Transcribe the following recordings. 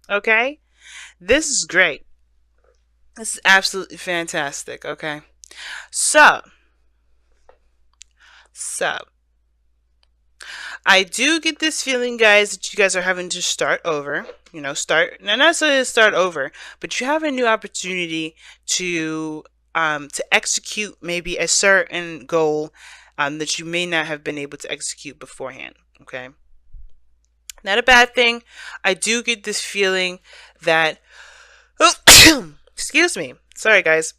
Okay? This is great. This is absolutely fantastic. Okay? So, so I do get this feeling, guys, that you guys are having to start over. Start, not necessarily start over, but you have a new opportunity to execute maybe a certain goal that you may not have been able to execute beforehand. Okay, not a bad thing. I do get this feeling that, excuse me, sorry guys,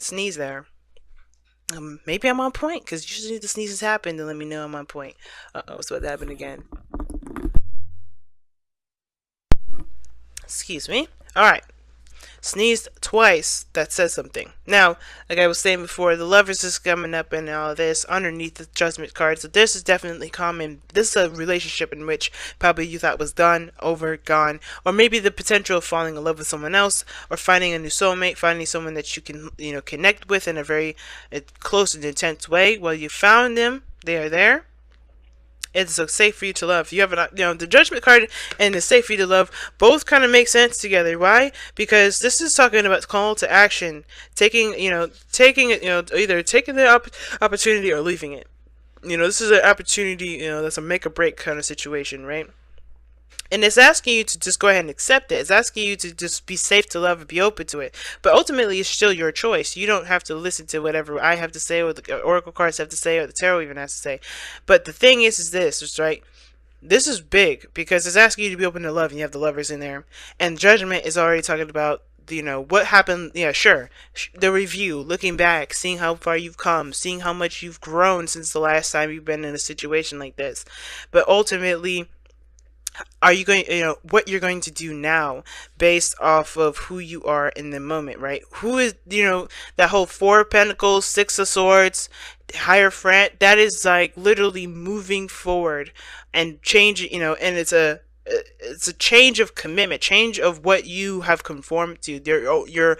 sneeze there. Maybe I'm on point because usually the sneezes happen to let me know I'm on point. What's about to happen again? Excuse me. All right. Sneezed twice. That says something. Now, like I was saying before, the lovers is coming up and all this underneath the judgment card. So this is definitely common. This is a relationship in which probably you thought was done, over, gone, or maybe the potential of falling in love with someone else, or finding a new soulmate, finding someone that you can connect with in a very close and intense way. Well, you found them. They are there. It's so safe for you to love. You have the judgment card and the safe for you to love both kind of make sense together. Why? Because this is talking about call to action, taking it, either taking the opportunity or leaving it. This is an opportunity, that's a make or break kind of situation, right? And it's asking you to just go ahead and accept it. It's asking you to just be safe to love and be open to it. But ultimately, it's still your choice. You don't have to listen to whatever I have to say, or the oracle cards have to say, or the tarot even has to say. But the thing is this, is right. This is big because it's asking you to be open to love, and you have the lovers in there. And judgment is already talking about what happened. Yeah, sure. The review, looking back, seeing how far you've come, seeing how much you've grown since the last time you've been in a situation like this. But ultimately, are you going what you're going to do now based off of who you are in the moment, right? Who is that whole Four of Pentacles, Six of Swords, higher friend, that is like literally moving forward and changing, and it's a change of commitment, change of what you have conformed to, your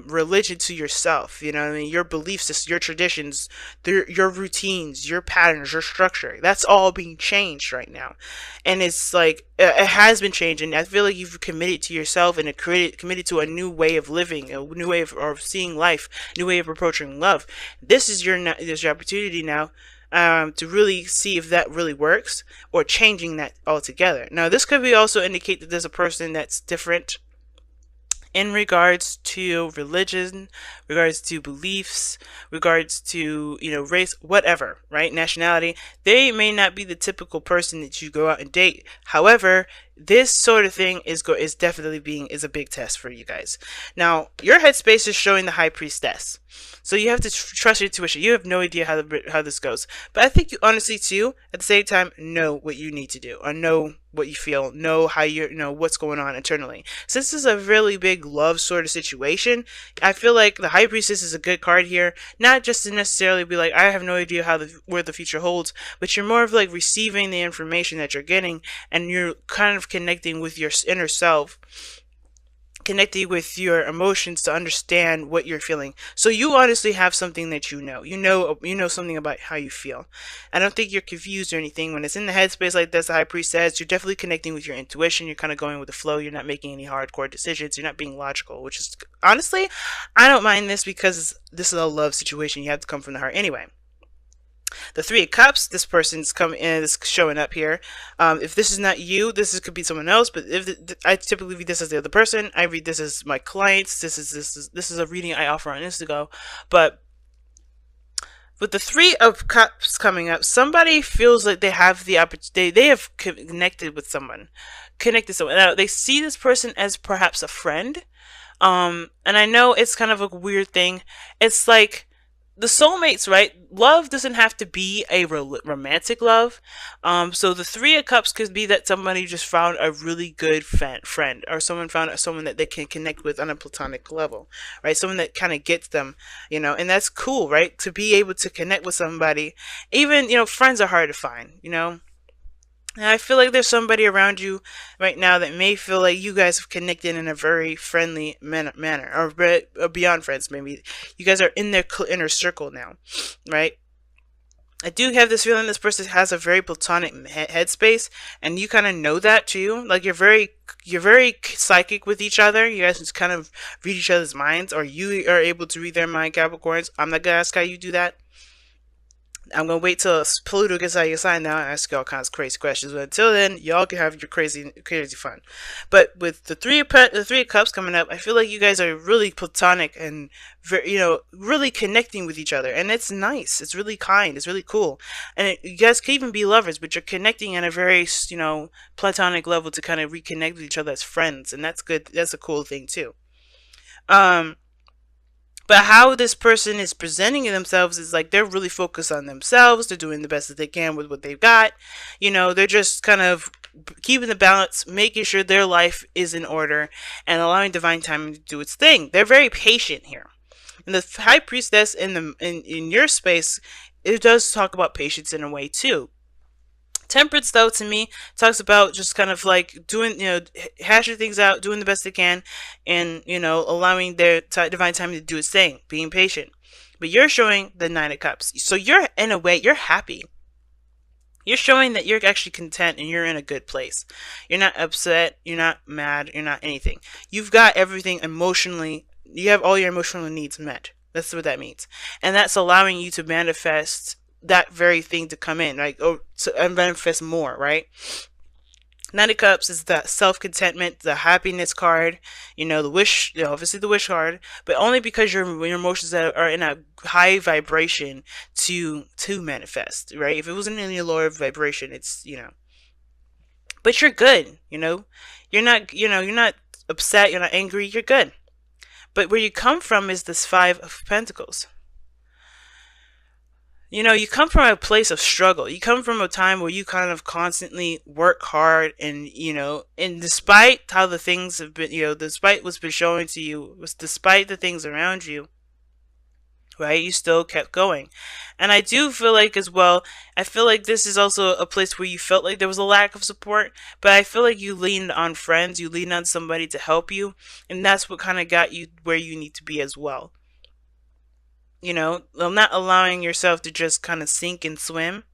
religion to yourself. You know what I mean? Your belief system, your traditions, your routines, your patterns, your structure. That's all being changed right now, and it's like it has been changing. I feel like you've committed to yourself and committed to a new way of living, a new way of seeing life, a new way of approaching love. This is your opportunity now to really see if that really works, or changing that altogether. Now, this could be also indicate that there's a person that's different in regards to religion, regards to beliefs, regards to race, whatever, right? Nationality. They may not be the typical person that you go out and date. However, this sort of thing is definitely is a big test for you guys. Now, your headspace is showing the High Priestess. So you have to trust your intuition. You have no idea how this goes. But I think you honestly too, at the same time, know what you need to do, or know what you feel, know how what's going on internally. Since this is a really big love sort of situation, I feel like the High Priestess is a good card here. Not just to necessarily be like, I have no idea where the future holds, but you're more of like receiving the information that you're getting, and you're kind of connecting with your inner self, connecting with your emotions to understand what you're feeling. So you honestly have something that you know something about how you feel. I don't think you're confused or anything. When it's in the headspace like this, the High Priest says, you're definitely connecting with your intuition. You're kind of going with the flow. You're not making any hardcore decisions. You're not being logical, which is honestly, I don't mind this because this is a love situation. You have to come from the heart anyway. The Three of Cups, this person's coming in, this showing up here. If this is not you, could be someone else. But if I typically read this as the other person, I read this as my clients. This is a reading I offer on Instago. But with the Three of Cups coming up, somebody feels like they have the opportunity. They have connected with someone, Now they see this person as perhaps a friend. And I know it's kind of a weird thing. It's like the soulmates, right? Love doesn't have to be a romantic love. So the Three of Cups could be that somebody just found a really good friend, or someone found someone that they can connect with on a platonic level, right? Someone that kind of gets them, and that's cool, right? To be able to connect with somebody. Even, friends are hard to find, and I feel like there's somebody around you right now that may feel like you guys have connected in a very friendly manner, or beyond friends. Maybe you guys are in their inner circle now, right? I do have this feeling this person has a very platonic headspace, and you kind of know that too. Like you're very psychic with each other. You guys just kind of read each other's minds, or you are able to read their mind, Capricorns. I'm not gonna ask how you do that. I'm gonna wait till Pluto gets out of your sign now and ask you all kinds of crazy questions. But until then, y'all can have your crazy fun. But with the three of cups coming up, I feel like you guys are really platonic and very, really connecting with each other, and it's nice. It's really kind. It's really cool, and you guys can even be lovers, but you're connecting at a very, platonic level to kind of reconnect with each other as friends, and that's good. That's a cool thing too. Um, but how this person is presenting themselves is like they're really focused on themselves. They're doing the best that they can with what they've got. They're just kind of keeping the balance, making sure their life is in order, and allowing divine timing to do its thing. They're very patient here. And the high priestess in your space, it does talk about patience in a way too. Temperance, though, to me, talks about just kind of like doing, hashing things out, doing the best they can, and, allowing their divine time to do its thing, being patient. But you're showing the Nine of Cups. So you're, in a way, you're happy. You're showing that you're actually content and you're in a good place. You're not upset, you're not mad, you're not anything. You've got everything emotionally, you have all your emotional needs met. That's what that means. And that's allowing you to manifest that very thing to come in, like, or to manifest more, right? Nine of Cups is the self-contentment, the happiness card, the wish, obviously the wish card, but only because your emotions are in a high vibration to manifest, right? If it wasn't in your lower vibration, it's, but you're good, you're not upset, you're not angry, you're good. But where you come from is this Five of Pentacles. You come from a place of struggle. You come from a time where you kind of constantly work hard and, and despite how the things have been, despite what's been showing to you, despite the things around you, right, you still kept going. And I do feel like as well, I feel like this is also a place where you felt like there was a lack of support, but I feel like you leaned on friends, you leaned on somebody to help you, and that's what kind of got you where you need to be as well. Not allowing yourself to just kind of sink and swim,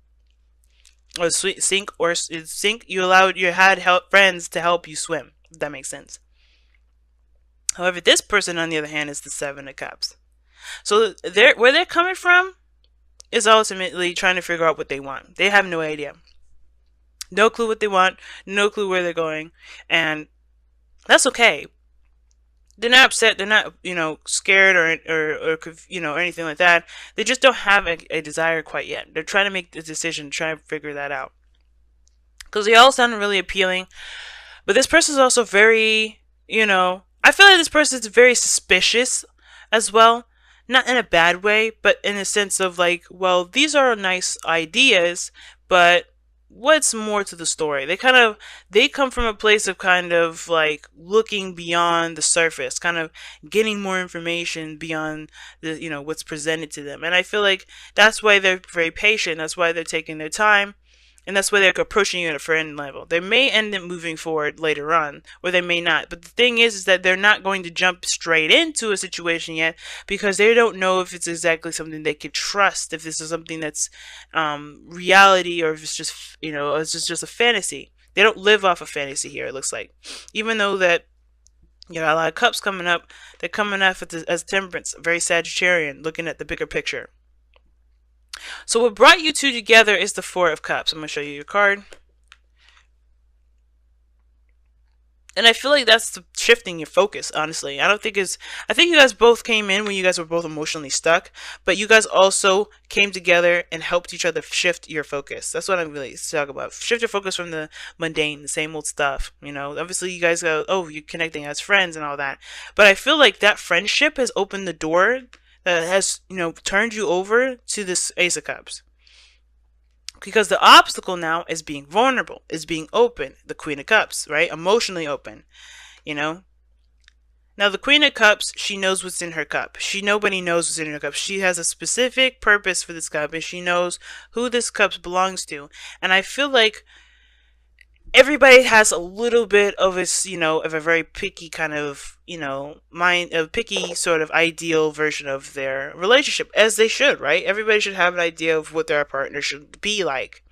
or sink. You had friends to help you swim, if that makes sense. However, this person, on the other hand, is the Seven of Cups. So where they're coming from is ultimately trying to figure out what they want. They have no idea. No clue what they want, no clue where they're going, and that's okay. They're not upset. They're not, scared or anything like that. They just don't have a desire quite yet. They're trying to make the decision, try to figure that out. Because they all sound really appealing, but this person is also very, I feel like this person is very suspicious as well. Not in a bad way, but in a sense of like, well, these are nice ideas, but what's more to the story? They come from a place of kind of like looking beyond the surface, kind of getting more information beyond the, what's presented to them. And I feel like that's why they're very patient. That's why they're taking their time. And that's why they're approaching you at a friend level. They may end up moving forward later on, or they may not. But the thing is that they're not going to jump straight into a situation yet because they don't know if it's exactly something they could trust, if this is something that's reality, or if it's just, it's just a fantasy. They don't live off of fantasy here, it looks like. Even though that, a lot of cups coming up, they're coming up as temperance, very Sagittarian, looking at the bigger picture. So what brought you two together is the Four of Cups. I'm going to show you your card. And I feel like that's shifting your focus, honestly. I think you guys both came in when you guys were both emotionally stuck, but you guys also came together and helped each other shift your focus. That's what I'm really talking about. Shift your focus from the mundane, the same old stuff. Obviously you guys go, oh, you're connecting as friends and all that. But I feel like that friendship has opened the door that has, turned you over to this Ace of Cups. Because the obstacle now is being vulnerable, is being open. The Queen of Cups, right? Emotionally open, Now the Queen of Cups, she knows what's in her cup. Nobody knows what's in her cup. She has a specific purpose for this cup, and she knows who this cup belongs to. And I feel like everybody has a little bit of this, of a very picky kind of, mind, a picky sort of ideal version of their relationship, as they should, right? Everybody should have an idea of what their partner should be like.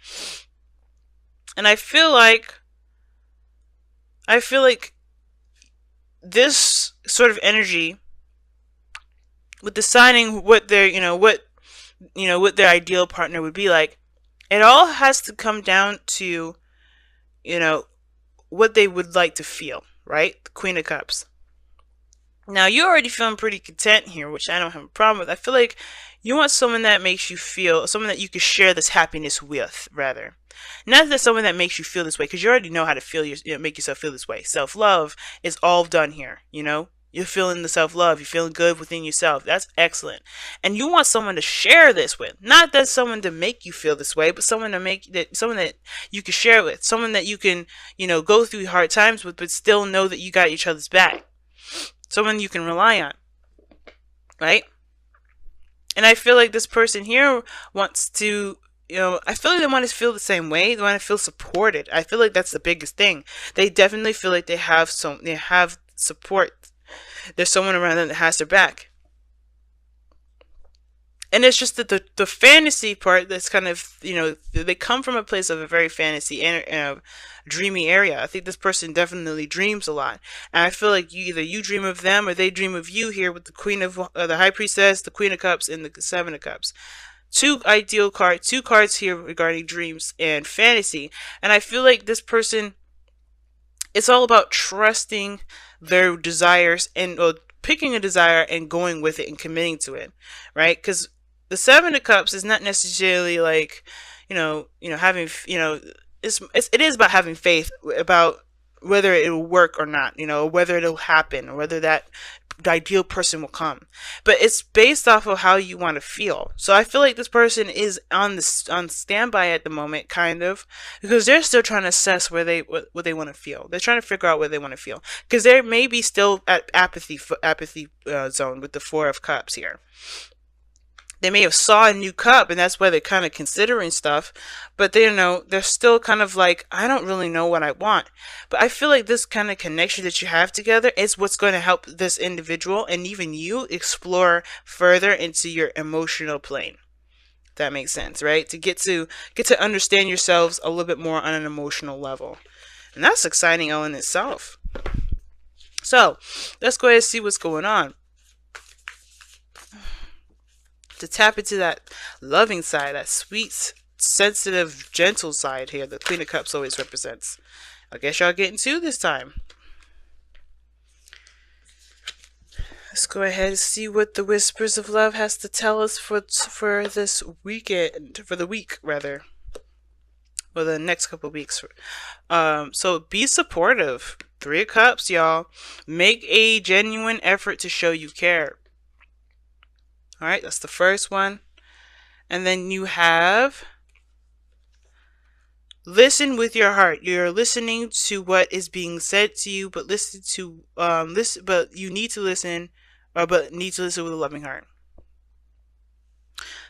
And I feel like this sort of energy with deciding what their, what their ideal partner would be like, it all has to come down to, you know, what they would like to feel, right? The Queen of Cups. Now, you're already feeling pretty content here, which I don't have a problem with. I feel like you want someone that makes you feel, someone that you can share this happiness with, rather. Not that someone that makes you feel this way, because you already know how to feel, make yourself feel this way. Self-love is all done here, You're feeling the self-love. You're feeling good within yourself. That's excellent. And you want someone to share this with. Not that someone to make you feel this way, but someone that you can share with. Someone that you can, go through hard times with, but still know that you got each other's back. Someone you can rely on, right? And I feel like this person here wants to, I feel like they want to feel the same way. They want to feel supported. I feel like that's the biggest thing. They definitely feel like they have support. There's someone around them that has their back. And it's just that the fantasy part that's kind of, they come from a place of a very fantasy and dreamy area. I think this person definitely dreams a lot. And I feel like either you dream of them or they dream of you here with the Queen of, the High Priestess, the Queen of Cups, and the Seven of Cups. Two cards here regarding dreams and fantasy. And I feel like this person, it's all about trusting their desires and picking a desire and going with it and committing to it, right? Because the Seven of Cups is not necessarily like, having, it is about having faith about whether it will work or not, whether it'll happen or whether that the ideal person will come. But it's based off of how you want to feel. So I feel like this person is on standby at the moment, kind of, because they're still trying to assess what they want to feel. They're trying to figure out what they want to feel, because they may be still at apathy zone with the Four of Cups here. They may have saw a new cup and that's why they're kind of considering stuff, but they're still kind of like, I don't really know what I want. But I feel like this kind of connection that you have together is what's going to help this individual and even you explore further into your emotional plane. If that makes sense, right? To get to understand yourselves a little bit more on an emotional level. And that's exciting all in itself. So let's go ahead and see what's going on. To tap into that loving side, that sweet, sensitive, gentle side here the Queen of Cups always represents. I guess y'all getting two this time. Let's go ahead and see what the Whispers of Love has to tell us for this weekend, for the week rather, or the next couple of weeks. So be supportive. Three of Cups, y'all. Make a genuine effort to show you care. All right, that's the first one. And then you have listen with your heart. You're listening to what is being said to you, but but you need to listen, but need to listen with a loving heart.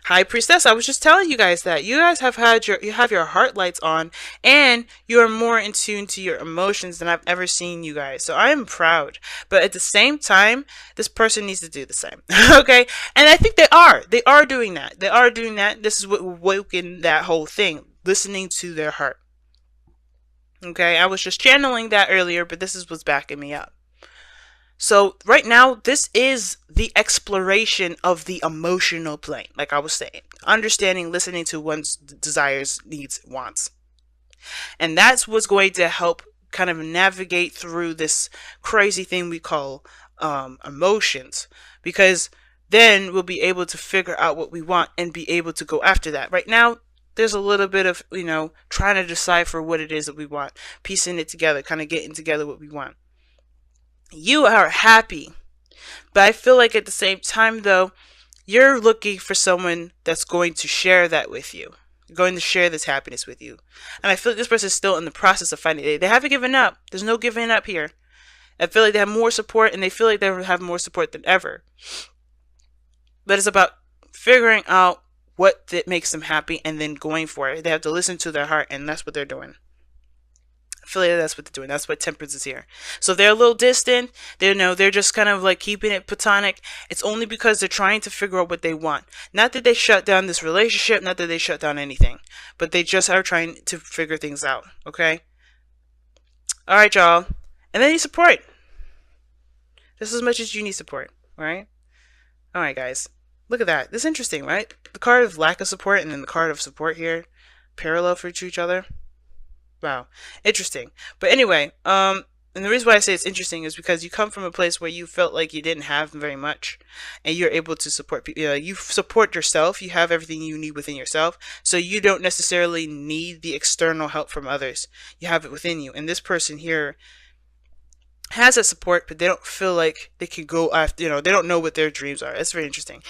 High Priestess, I was just telling you guys that you guys have you have your heart lights on, and you are more in tune to your emotions than I've ever seen you guys. So I am proud, but at the same time, this person needs to do the same. Okay, and I think they are doing that. They are doing that. This is what woken that whole thing, listening to their heart. Okay, I was just channeling that earlier, but this is what's backing me up. So right now, this is the exploration of the emotional plane, like I was saying. Understanding, listening to one's desires, needs, wants. And that's what's going to help kind of navigate through this crazy thing we call emotions. Because then we'll be able to figure out what we want and be able to go after that. Right now, there's a little bit of, trying to decipher what it is that we want. Piecing it together, kind of getting together what we want. You are happy, but I feel like at the same time though, you're looking for someone that's going to share that with you, going to share this happiness with you. And I feel like this person is still in the process of finding it. They haven't given up. There's no giving up here. I feel like they have more support, and they feel like they have more support than ever. But it's about figuring out what that makes them happy and then going for it. They have to listen to their heart, and that's what they're doing. I feel like that's what they're doing. That's why Temperance is here. So they're a little distant. They're just kind of like keeping it platonic. It's only because they're trying to figure out what they want. Not that they shut down this relationship, not that they shut down anything, but they just are trying to figure things out. Okay. All right, y'all. And they need support just as much as you need support. All right. All right, guys. Look at that. This is interesting, right? The card of lack of support and then the card of support here, parallel for each other. Wow, interesting. But anyway, and the reason why I say it's interesting is because you come from a place where you felt like you didn't have very much, and you're able to support people. You support yourself. You have everything you need within yourself, so you don't necessarily need the external help from others. You have it within you. And this person here has that support, but they don't feel like they can go after. They don't know what their dreams are. That's very interesting.